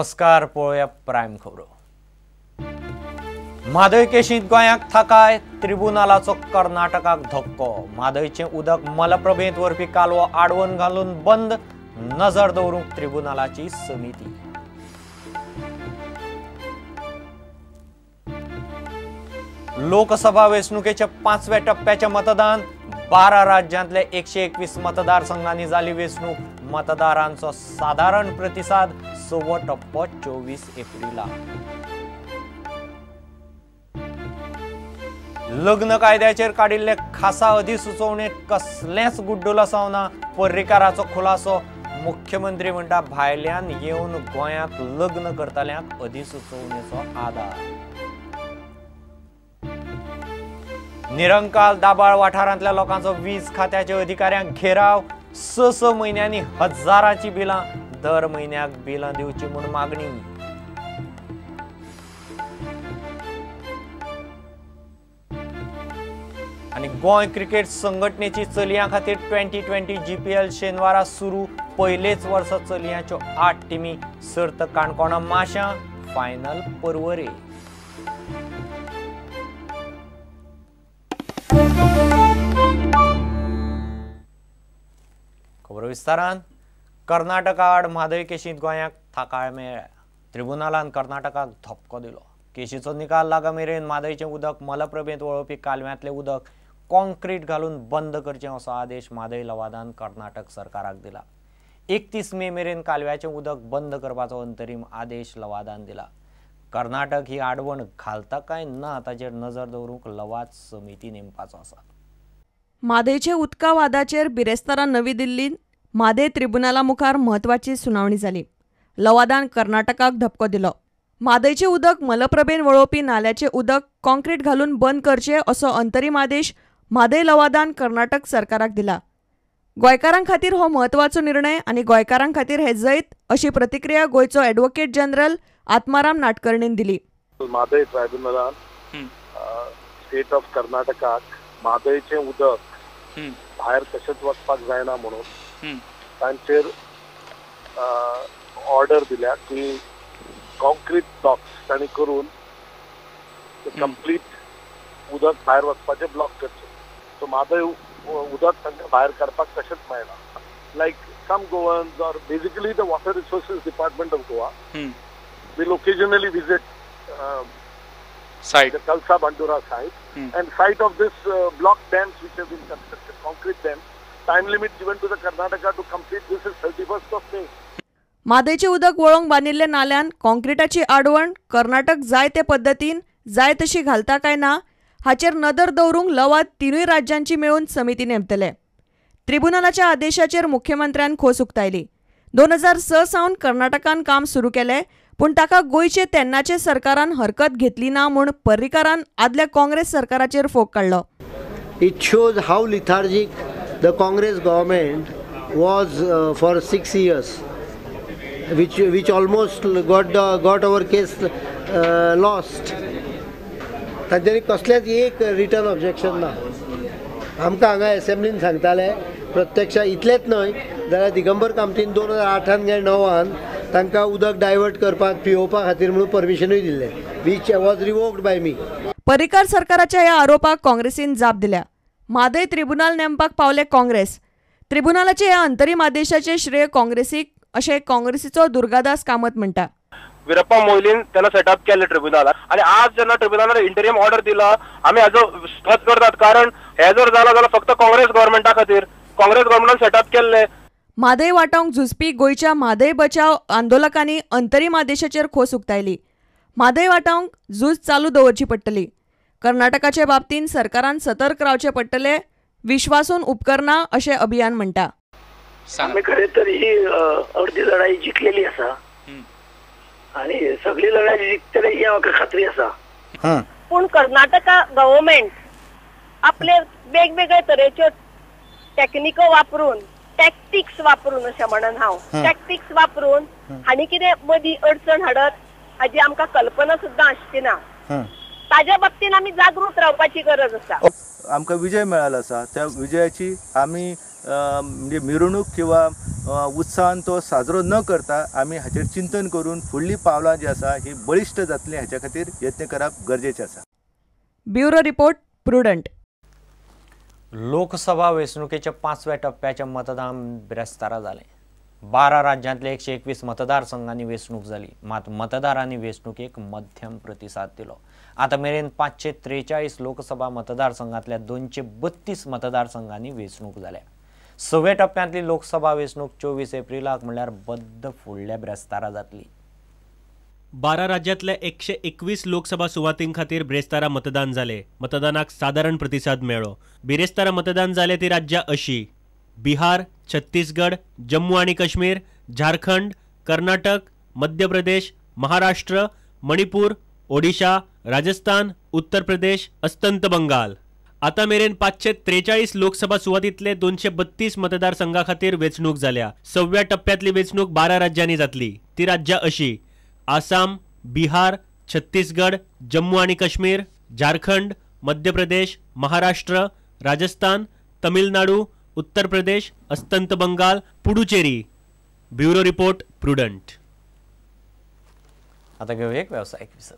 नमस्कार, पळोवया प्रायम खबरो। म्हादय केशींत गोंयाक थाकाय, ट्रिब्युनलाचो कर्नाटकाक धक्को। म्हादयचें उदक मलप्रभेंत व्हरपी कालवो आडवण घालून बंद, नजर दवरूंक ट्रिब्युनलाची समिती। लोकसभा वेंचणुकेच्या 5व्या टप्प्याचे मतदान। 12 राज्यांतल्या 121 मतदारसंघांनी जाली वेंचणूक। मतदारांचो साधारण प्रतिसाद। 6वो टप्पो 24 एप्रिला। लग्न कायद्याचेर काडिल्ले खासा अधिसुचोवणेंत कसलेंच गुड्डूल आसना। पर्रीकाराचो खुलासो। मुख्यमंत्री म्हणटा भायल्यान येवन गोंयांत लग्न करतल्यांक अधिसुचोवणेचो आदार। निरंकाल दाबाळ वाठारांतल्या लोकांचो वीज खात्याच्या अधिकाऱ्यांक घेराव। 6 म्हयन्यांनी हजारांची बिलां। दर म्हयन्याक बिलां दिवची म्हूण मागणी। आनी गोंय क्रिकेट संघटनेची चलयां खातीर 2020 GPL शेनवारा सुरू। पयलेच वर्स चलयांच्यो 8 टिमी। सर्त काणकोणां माश्यां, फायनल पर्वरे। खबर विस्तारान। कर्नाटका आड म्हादय केशींत गोंयाक थाकाय मेळ्ळ्या। ट्रिब्युनलान कर्नाटकाक धपको दिलो। केशीचो निकाल लागा मेरेन म्हादयचें उदक मलप्रभेंत वळोवपी कालव्यांतलें उदक कॉन्क्रीट घालून बंद करचें असो आदेश म्हादय लवादान कर्नाटक सरकाराक दिला। 31 मे मेरेन कालव्याचें उदक बंद करपाचो अंतरीम आदेश लवादान दिला। कर्नाटक ही आडवण घालता काय ना ताचेर नजर दवरूंक लवाद समिती नेमपाचो आसा। म्हादयचे उदका वादाचेर बिरेस्तारा नवी दिल्लींत म्हादय ट्रिब्युनला मुखार म्हत्वाची सुनावणी जाली। लवादान कर्नाटकाक धपको दिलो। म्हादयचे उदक मलप्रभेन वळोवपी नाल्याचें उदक कॉन्क्रीट घालून बंद करचे असो अंतरीम आदेश म्हादय लवादान कर्नाटक सरकाराक दिला। गोंयकारां खातीर हो म्हत्वाचो निर्णय आनी गोंयकारां खातीर हे जैत अशी प्रतिक्रिया गोंयचो एडव्होकेट जनरल आत्माराम नाडकर्णीन दिली। म्हादय ट्रायब्युनलान स्टेट ऑफ कर्नाटकाक म्हादयचें उदक भायर कशेंच वचपाक जायना म्हणून तांचेर ऑर्डर दिल्या की कॉन्क्रीट ब्लॉक्स तांणी करून कंप्लीट उदक भायर वचपाचें ब्लॉक करचें। सो म्हादय उदक तांकां भायर काडपाक कशेंच मेळना। Like some Goans or basically the water resources department of Goa will occasionally visit site, the Kalsa Bandura site, and site of this block dams which have been constructed, concrete dams. Time limit given to the Karnataka to complete this is 31st of May. म्हादयचे उदक वळोवंक बांदिल्ल्या नाल्यान कॉन्क्रीटाची आडवण कर्नाटक जाय ते पद्दतीन जाय तशी घालता काय ना हाचेर नदर दवरूंक लवाद तिनूय राज्यांची मेळून समिती नेमतले। ट्रिब्युनलाच्या आदेशाचेर मुख्यमंत्र्यान खोस उक्तायली। 2006 सावन कर्नाटकान काम सुरू केलें, पूण ताका गोंयचे तेन्नाचे सरकारान हरकत घेतली ना म्हूण पर्रीकारान आदल्या काँग्रेस सरकाराचेर फोग काडलो। It shows how lethargic the Congress government was for 6 years, which almost got our case lost. तांच्यांनी कसलेच एक रिटर्न ऑब्जेक्शन ना। आमकां हांगा असेंब्लीन सांगताले प्रत्यक्षात इतलेंच न्हय जाल्यार दिगंबर कामतीन 2008 काय 2009 तांकां उदक डायवर्ट करपाक पिवोवपा खातीर म्हणून परमिशनूय दिल्लें, which was revoked by me. Parrikar सरकाराच्या ह्या आरोपाक काँग्रेसीन जाप दिल्या। म्हादय ट्रिब्युनल नेमपाक पावले काँग्रेस। ट्रिब्युनलाचे ह्या अंतरीम आदेशाचे श्रेय काँग्रेसीक अशें काँग्रेसीचो दुर्गादास कामत म्हणटा। वीरप्पा मोइलीन त्याला सेटअप केले ट्रिब्युनलान आणि आज जेन्ना ट्रिब्युनलान इंटरिम ऑर्डर दिला आम्ही हाजो स्वागत करतात, कारण हे जर जालो जाल्यार फक्त काँग्रेस गव्हर्नमेंटा खातीर काँग्रेस गव्हर्नमेंटान सेटअप केल्ले। म्हादय वाटावंक झुजपी गोंयच्या म्हादय बचाव आंदोलकांनी अंतरीम आदेशाचेर खोस उक्तायली। म्हादय वाटावंक झूज चालू दवरची पडटली। कर्नाटकाचे बाबतींत सरकारान सतर्क रावचे पडटले। विश्वासून उपकरना अशें अभियान म्हणटा। आमी खरें तर ही अर्दी लढाई जिखलेली आसा आणि सगळी लढाई जिखतले ही म्हाका खात्री आसा। पूण कर्नाटका गव्हर्नमेंट आपले वेगवेगळे तरेच्यो टेक्निको वापरून टॅक्टिक्स वापरून अशें म्हणन हांव टॅक्टिक्स वापरून हांणी कितें मदीं अडचण हाडत हाजी आमकां कल्पना सुद्दां आसची ना। ताज्या बाबतींत आमी जागृत रावपाची गरज आसा। आमकां विजय मेळ्ळो आसा, त्या विजयाची आमी म्हणजे मिरवणूक किंवा उत्साहान तो साजरो न करता आमी हाचेर चिंतन करून फुडलीं पावलां जी आसा ही बळिश्ट जातली हाच्या खातीर यत्न करप गरजेचें आसा. Bureau report prudent. लोकसभा वेंचणुकेच्या 5व्या टप्प्याचे मतदान बिरेस्तारा जालें. 12 राज्यांतल्या 121 मतदारसंघांनी वेंचणूक जाली. मात मतदारांनी वेंचणुकेक मध्यम प्रतिसाद दिलो. आता मेरेन 543 लोकसभा मतदारसंघांतल्या 232 मतदारसंघांनी वेंचणूक जाल्या. 6व्या टप्प्यांतली लोकसभा वेंचणूक 24 एप्रिलाक म्हणल्यार बद्द फुडल्या बिरेस्तारा जातली. 12 राज्यांतल्या 121 लोकसभा सुवातीं खातीर बिरेस्तारा मतदान जालें. मतदानाक सादारण प्रतिसाद मेळ्ळो. बिरेस्तारा मतदान जालें ती राज्यां अशीं: बिहार, छत्तीसगड, जम्मू आनी काश्मीर, झारखंड, कर्नाटक, मध्य प्रदेश, महाराष्ट्र, मणिपूर, ओडिशा, राजस्थान, उत्तर प्रदेश, अस्तंत बंगाल. आता मेरेन 543 लोकसभा सुवातींतले 232 मतदारसंघां खातीर वेंचणूक जाल्या. 6व्या टप्प्यांतली वेंचणूक 12 राज्यांनी जातली. ती राज्यां अशीं: आसाम, बिहार, छत्तीसगड, जम्मू आनी काश्मीर, झारखंड, मध्य प्रदेश, महाराष्ट्र, राजस्थान, तमिळनाडू, उत्तर प्रदेश, अस्तंत Bengal, Puducherry. Bureau report prudent. आता घेऊ एक व्यावसायिक विसर.